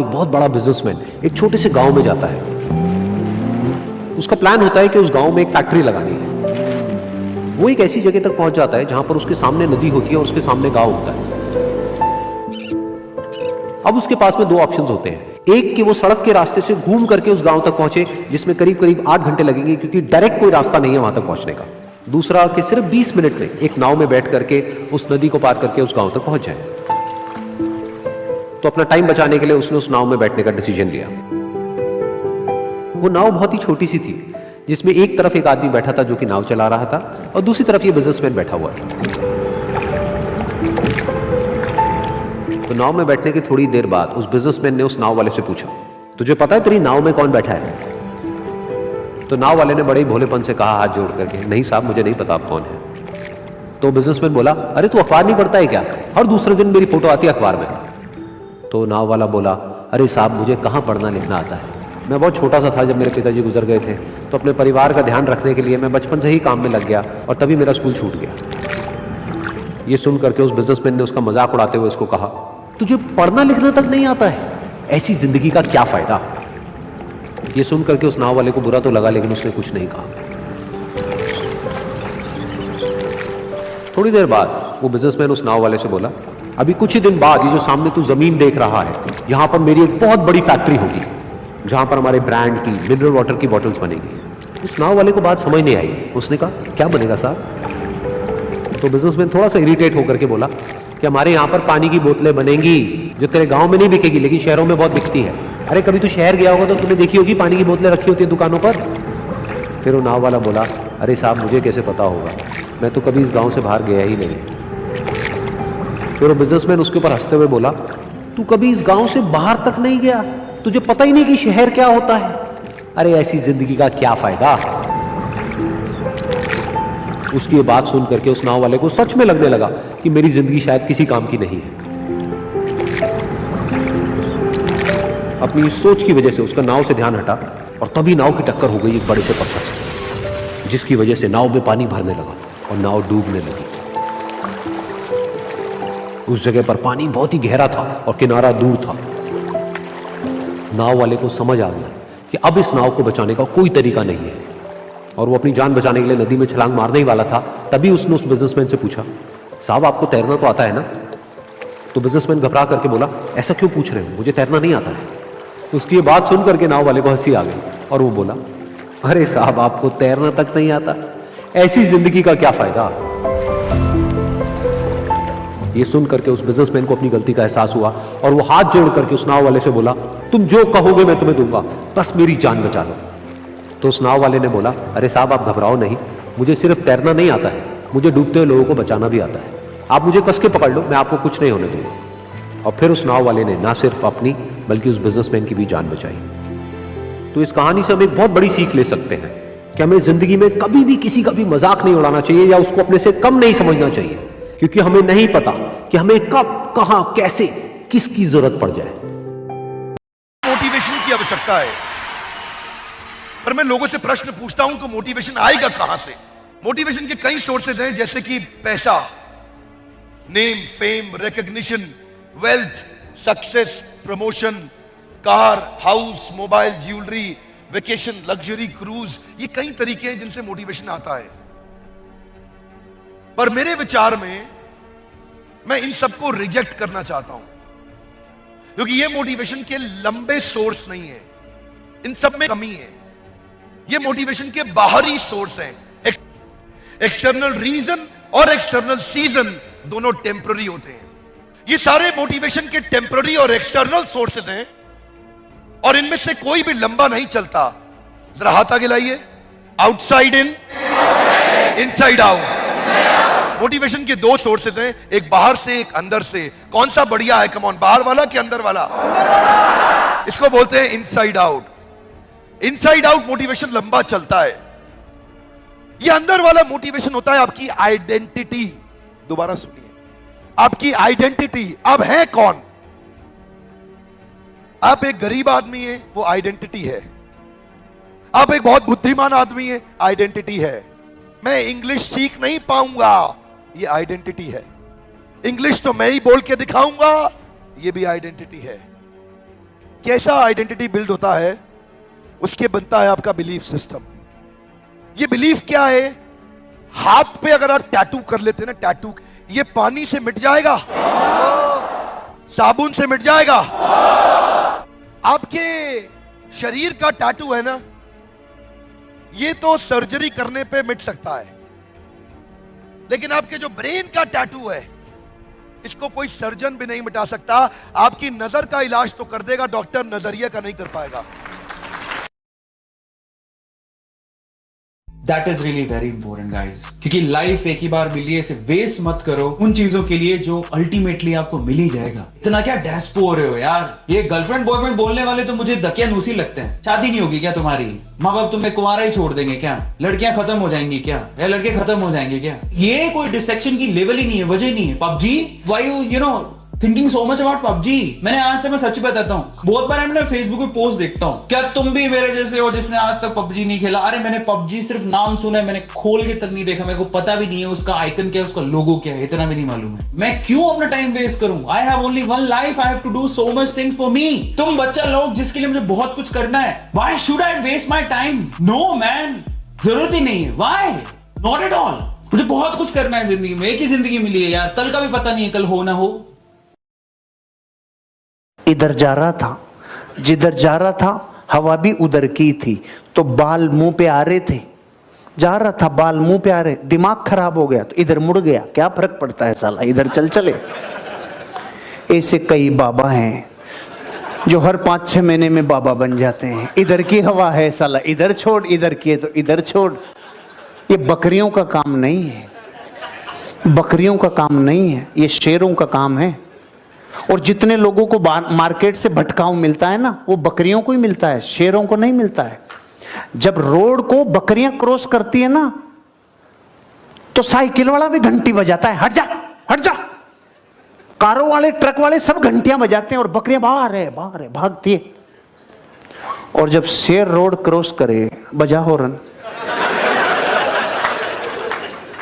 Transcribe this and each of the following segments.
एक बहुत बड़ा बिजनेसमैन एक छोटे से गांव में जाता है। उसका प्लान होता है कि उस गांव में एक फैक्ट्री लगानी है। वो एक ऐसी जगह तक पहुंच जाता है जहां पर उसके सामने नदी होती है और उसके सामने गांव होता है। अब उसके पास में दो ऑप्शंस होते हैं। एक कि वो सड़क के रास्ते से घूम करके उस गांव तक पहुंचे, जिसमें करीब करीब 8 घंटे लगेंगे, क्योंकि डायरेक्ट कोई रास्ता नहीं है वहां तक पहुंचने का। दूसरा कि सिर्फ 20 मिनट में एक नाव में बैठ करके उस नदी को पार करके उस गांव तक पहुंच जाए। तो अपना टाइम बचाने के लिए उसने उस नाव में बैठने का डिसीजन लिया। वो नाव बहुत ही छोटी सी थी, जिसमें एक तरफ एक आदमी बैठा था जो कि नाव चला रहा था और दूसरी तरफ ये बिजनेसमैन बैठा हुआ था। तो नाव में बैठने की थोड़ी देर बाद उस बिजनेसमैन ने उस नाव वाले से पूछा, तुझे पता है तेरी नाव में कौन बैठा है? तो नाव वाले ने बड़े ही भोलेपन से कहा हाथ जोड़ करके, नहीं साहब मुझे नहीं पता आप कौन है। तो बिजनेसमैन बोला, अरे तू अखबार नहीं पढ़ता है क्या? हर दूसरे दिन मेरी फोटो आती है अखबार में। तो नाव वाला बोला, अरे साहब मुझे कहाँ पढ़ना लिखना आता है, मैं बहुत छोटा सा था जब मेरे पिताजी गुजर गए थे, तो अपने परिवार का ध्यान रखने के लिए मैं बचपन से ही काम में लग गया और तभी मेरा स्कूल छूट गया। ये सुन करके उस बिजनेसमैन ने उसका मजाक उड़ाते हुए उसको कहा, तुझे पढ़ना लिखना तक नहीं आता है, ऐसी जिंदगी का क्या फायदा? ये सुन करके उस नाव वाले को बुरा तो लगा, लेकिन उसने कुछ नहीं कहा। थोड़ी देर बाद वो बिजनेसमैन उस नाव वाले से बोला, अभी कुछ ही दिन बाद ये जो सामने तू जमीन देख रहा है, यहां पर मेरी एक बहुत बड़ी फैक्ट्री होगी जहां पर हमारे ब्रांड की मिनरल वाटर की बॉटल्स बनेगी। उस नाव वाले को बात समझ नहीं आई। उसने कहा, क्या बनेगा साहब? तो बिजनेसमैन थोड़ा सा इरिटेट होकर के बोला कि हमारे यहाँ पर पानी की बोतलें बनेंगी जो तेरे गांव में नहीं बिकेगी लेकिन शहरों में बहुत बिकती है। अरे कभी तू शहर गया होगा तो तूने देखी होगी पानी की बोतलें रखी होती है दुकानों पर। फिर वो नाव वाला बोला, अरे साहब मुझे कैसे पता होगा, मैं तो कभी इस गाँव से बाहर गया ही नहीं। फिर वो बिजनेसमैन उसके ऊपर हंसते हुए बोला, तू कभी इस गांव से बाहर तक नहीं गया, तुझे पता ही नहीं कि शहर क्या होता है? अरे ऐसी जिंदगी का क्या फायदा? उसकी ये बात सुन करके उस नाव वाले को सच में लगने लगा कि मेरी जिंदगी शायद किसी काम की नहीं है। अपनी इस सोच की वजह से उसका नाव से ध्यान हटा और तभी नाव की टक्कर हो गई एक बड़े से पत्थर से, जिसकी वजह से नाव में पानी भरने लगा और नाव डूबने लगी। उस जगह पर पानी बहुत ही गहरा था और किनारा दूर था। नाव वाले को समझ आ गया कि अब इस नाव को बचाने का कोई तरीका नहीं है और वो अपनी जान बचाने के लिए नदी में छलांग मारने ही वाला था। तभी उसने उस बिजनेसमैन से पूछा, साहब आपको तैरना तो आता है ना? तो बिजनेसमैन घबरा करके बोला, ऐसा क्यों पूछ रहे हो, मुझे तैरना नहीं आता है। उसकी ये बात सुन करके नाव वाले को हंसी आ गई और वो बोला, अरे साहब आपको तैरना तक नहीं आता, ऐसी जिंदगी का क्या फायदा? ये सुन करके उस बिजनेसमैन को अपनी गलती का एहसास हुआ और वो हाथ जोड़ करके उस नाव वाले से बोला, तुम जो कहोगे मैं तुम्हें दूंगा, बस मेरी जान बचा लो। तो उस नाव वाले ने बोला, अरे साहब आप घबराओ नहीं, मुझे सिर्फ तैरना नहीं आता है, मुझे डूबते हुए लोगों को बचाना भी आता है। आप मुझे कस के पकड़ लो, मैं आपको कुछ नहीं होने दूंगा। और फिर उस नाव वाले ने ना सिर्फ अपनी बल्कि उस बिजनेसमैन की भी जान बचाई। तो इस कहानी से हम एक बहुत बड़ी सीख ले सकते हैं कि हमें जिंदगी में कभी भी किसी का भी मजाक नहीं उड़ाना चाहिए या उसको अपने से कम नहीं समझना चाहिए, क्योंकि हमें नहीं पता कि हमें कब कहां कैसे किसकी जरूरत पड़ जाए। मोटिवेशन की आवश्यकता है, पर मैं लोगों से प्रश्न पूछता हूं तो मोटिवेशन आएगा कहां से? मोटिवेशन के कई सोर्सेज हैं, जैसे कि पैसा, name, fame, recognition, wealth, success, promotion, car, house, mobile, jewellery, vacation, luxury, cruise. ये कई तरीके हैं जिनसे मोटिवेशन आता है, पर मेरे विचार में मैं इन सबको रिजेक्ट करना चाहता हूं, क्योंकि ये मोटिवेशन के लंबे सोर्स नहीं है, इन सब में कमी है। ये मोटिवेशन के बाहरी सोर्स हैं। एक्सटर्नल रीजन और एक्सटर्नल सीजन दोनों टेम्पररी होते हैं। ये सारे मोटिवेशन के टेम्पररी और एक्सटर्नल सोर्सेज हैं और इनमें से कोई भी लंबा नहीं चलता। जरा हाथ आगे लाइए, outside in, inside out. Motivation के दो सोर्सेज हैं, एक बाहर से एक अंदर से। कौन सा बढ़िया है, कम ऑन, बाहर वाला कि अंदर वाला? इसको बोलते हैं inside out. Inside out motivation लंबा चलता है। यह अंदर वाला मोटिवेशन होता है आपकी आइडेंटिटी। दोबारा सुनिए, आपकी आइडेंटिटी। अब है कौन? आप एक गरीब आदमी है, वो आइडेंटिटी है। आप एक बहुत बुद्धिमान आदमी है, आइडेंटिटी है। मैं इंग्लिश सीख नहीं पाऊंगा, ये आइडेंटिटी है। इंग्लिश तो मैं ही बोल के दिखाऊंगा, ये भी आइडेंटिटी है। कैसा आइडेंटिटी बिल्ड होता है, उसके बनता है आपका बिलीफ सिस्टम। ये बिलीफ क्या है? हाथ पे अगर आप टैटू कर लेते हैं ना, टैटू, ये पानी से मिट जाएगा, साबुन से मिट जाएगा। आपके शरीर का टैटू है ना, ये तो सर्जरी करने पे मिट सकता है, लेकिन आपके जो ब्रेन का टैटू है, इसको कोई सर्जन भी नहीं मिटा सकता। आपकी नजर का इलाज तो कर देगा डॉक्टर, नजरिया का नहीं कर पाएगा। That is really very important guys, क्योंकि लाइफ एक ही बार मिली है, इसे वेस्ट मत करो उन चीजों के लिए जो अल्टीमेटली आपको मिल ही जाएगा। इतना क्या डेस्पो हो रहे हो यार? ये गर्लफ्रेंड बॉयफ्रेंड बोलने वाले तो मुझे दकियानूसी लगते हैं। शादी नहीं होगी क्या तुम्हारी? माँ बाप तुम्हें कुंवारा ही छोड़ देंगे क्या? लड़कियां खत्म हो जाएंगी क्या, या लड़के खत्म हो जाएंगे क्या? ये कोई डिस्ट्रैक्शन की लेवल ही नहीं है, वजह नहीं है। PUBG, why you know thinking so much about PUBG? मैंने आज तक, मैं सच बताता हूँ, बहुत बार मैंने फेसबुक पे पोस्ट देखता हूँ, क्या तुम भी मेरे जैसे हो जिसने आज तक पबजी नहीं खेला? अरे मैंने पबजी सिर्फ नाम सुना है, मैंने खोल के तक नहीं देखा, मेरे को पता भी नहीं है उसका आइकन क्या है, उसका लोगो क्या है, इतना भी नहीं मालूम है। मैं क्यों अपना टाइम वेस्ट करूं? I have only one life, I have to do so much things for me. तुम बच्चा लोग जिसके लिए मुझे बहुत कुछ करना है, why should I waste my time? No man, जरूरत ही नहीं है। व्हाई? Not at all. मुझे बहुत कुछ करना है जिंदगी में, एक ही जिंदगी मिली है यार, कल का भी पता नहीं है कल हो ना हो। इधर जा रहा था, जिधर जा रहा था हवा भी उधर की थी, तो बाल मुंह पे आ रहे थे। जा रहा था, बाल मुंह पे आ रहे, दिमाग खराब हो गया तो इधर मुड़ गया, क्या फर्क पड़ता है साला, इधर चल चले। ऐसे कई बाबा हैं जो हर 5-6 महीने में बाबा बन जाते हैं। इधर की हवा है साला इधर छोड़, इधर की है तो इधर छोड़। ये बकरियों का काम नहीं है, बकरियों का काम नहीं है, ये शेरों का काम है। और जितने लोगों को मार्केट से भटकाव मिलता है ना, वो बकरियों को ही मिलता है, शेरों को नहीं मिलता है। जब रोड को बकरियां क्रॉस करती है ना, तो साइकिल वाला भी घंटी बजाता है, हट जा हट जा। कारों वाले, ट्रक वाले सब घंटियां बजाते हैं और बकरियां बाहर है भागती है। और जब शेर रोड क्रॉस करे, बजा हॉर्न,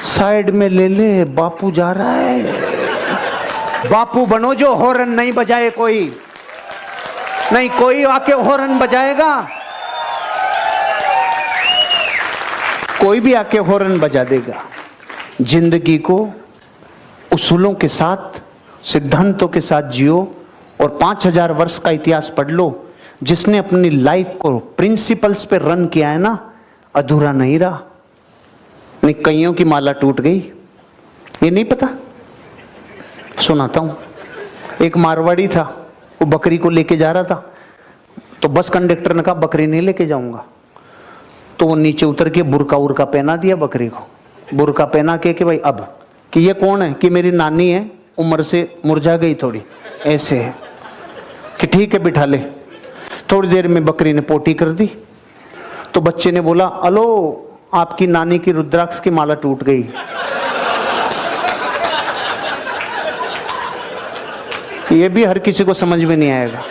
साइड में ले ले, बापू जा रहा है। बापू बनो जो हॉर्न नहीं बजाए कोई, नहीं कोई आके हॉर्न बजाएगा, कोई भी आके हॉर्न बजा देगा। जिंदगी को उसूलों के साथ, सिद्धांतों के साथ जियो और 5000 वर्ष का इतिहास पढ़ लो। जिसने अपनी लाइफ को प्रिंसिपल्स पे रन किया है ना, अधूरा नहीं रहा। नहीं, कईयों की माला टूट गई, ये नहीं पता। सुनाता हूं, एक मारवाड़ी था, वो बकरी को लेके जा रहा था, तो बस कंडक्टर ने कहा बकरी नहीं लेके जाऊंगा। तो वो नीचे उतर के बुरका उरका पहना दिया बकरी को, बुरका पहना के कि भाई अब, कि ये कौन है? कि मेरी नानी है, उम्र से मुरझा गई थोड़ी, ऐसे है। कि ठीक है बिठा ले। थोड़ी देर में बकरी ने पोटी कर दी। तो बच्चे ने बोला, अलो आपकी नानी की रुद्राक्ष की माला टूट गई। ये भी हर किसी को समझ में नहीं आएगा,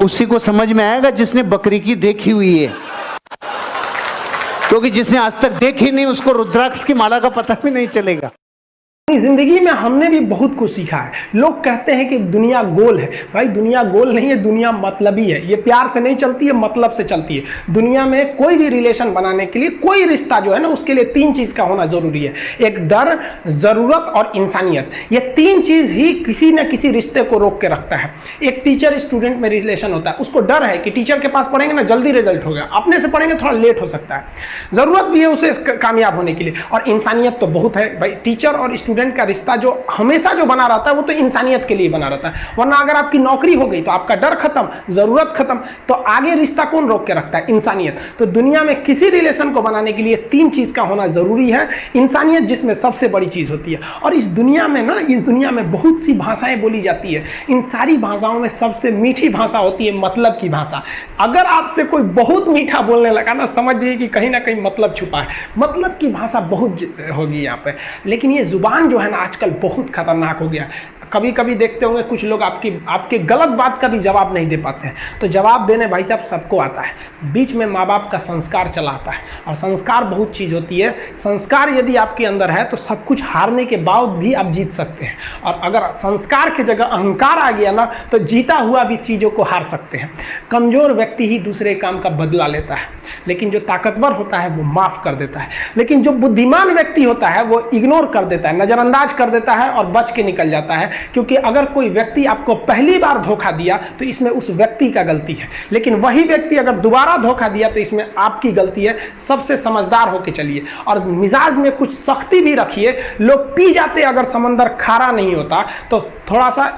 उसी को समझ में आएगा जिसने बकरी की देखी हुई है, क्योंकि जिसने आज तक देखी नहीं उसको रुद्राक्ष की माला का पता भी नहीं चलेगा। जिंदगी में हमने भी बहुत कुछ सीखा है। लोग कहते हैं कि दुनिया गोल है, भाई दुनिया गोल नहीं है, दुनिया मतलबी है। ये प्यार से नहीं चलती है, मतलब से चलती है। दुनिया में कोई भी रिलेशन बनाने के लिए, कोई रिश्ता जो है ना, उसके लिए 3 चीज का होना जरूरी है। एक डर, जरूरत और इंसानियत। ये 3 चीज ही किसी न किसी रिश्ते को रोक के रखता है। एक टीचर स्टूडेंट में रिलेशन होता है, उसको डर है कि टीचर के पास पढ़ेंगे ना जल्दी रिजल्ट होगा, अपने से पढ़ेंगे थोड़ा लेट हो सकता है। जरूरत भी है उसे कामयाब होने के लिए, और इंसानियत तो बहुत है भाई। टीचर और स्टूडेंट का रिश्ता जो हमेशा जो बना रहता है वो तो इंसानियत के लिए बना रहता है। वरना अगर आपकी नौकरी हो गई तो आपका डर खत्म, जरूरत खत्म, तो आगे रिश्ता कौन रोक के रखता है? इंसानियत। तो दुनिया में किसी रिलेशन को बनाने के लिए 3 चीज का होना जरूरी है। इंसानियत जिसमें सबसे बड़ी चीज होती है। और इस दुनिया में ना, इस दुनिया में बहुत सी भाषाएं बोली जाती है। इन सारी भाषाओं में सबसे मीठी भाषा होती है मतलब की भाषा। अगर आपसे कोई बहुत मीठा बोलने लगा ना, समझिए कि कहीं ना कहीं मतलब छुपा है। मतलब की भाषा बहुत होगी यहाँ पे। लेकिन ये जुबान इंसान जो है ना आजकल बहुत खतरनाक हो गया। कभी कभी देखते होंगे कुछ लोग आपके गलत बात का भी जवाब नहीं दे पाते हैं। तो जवाब देने भाई साहब सबको आता है, बीच में माँ बाप का संस्कार चला आता है। और संस्कार बहुत चीज़ होती है, संस्कार यदि आपके अंदर है तो सब कुछ हारने के बाद भी आप जीत सकते हैं। और अगर संस्कार की जगह अहंकार आ गया ना तो जीता हुआ भी चीज़ों को हार सकते हैं। कमज़ोर व्यक्ति ही दूसरे काम का बदला लेता है, लेकिन जो ताकतवर होता है वो माफ़ कर देता है। लेकिन जो बुद्धिमान व्यक्ति होता है वो इग्नोर कर देता है, नज़रअंदाज कर देता है और बच के निकल जाता है। क्योंकि अगर कोई व्यक्ति आपको पहली बार धोखा दिया तो इसमें उस व्यक्ति का गलती है, लेकिन वही व्यक्ति अगर दोबारा धोखा दिया तो इसमें आपकी गलती है। सबसे समझदार होके चलिए और मिजाज में कुछ सख्ती भी रखिए। लोग पी जाते अगर समंदर खारा नहीं होता तो थोड़ा सा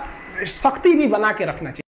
सख्ती भी बना के रखना चाहिए।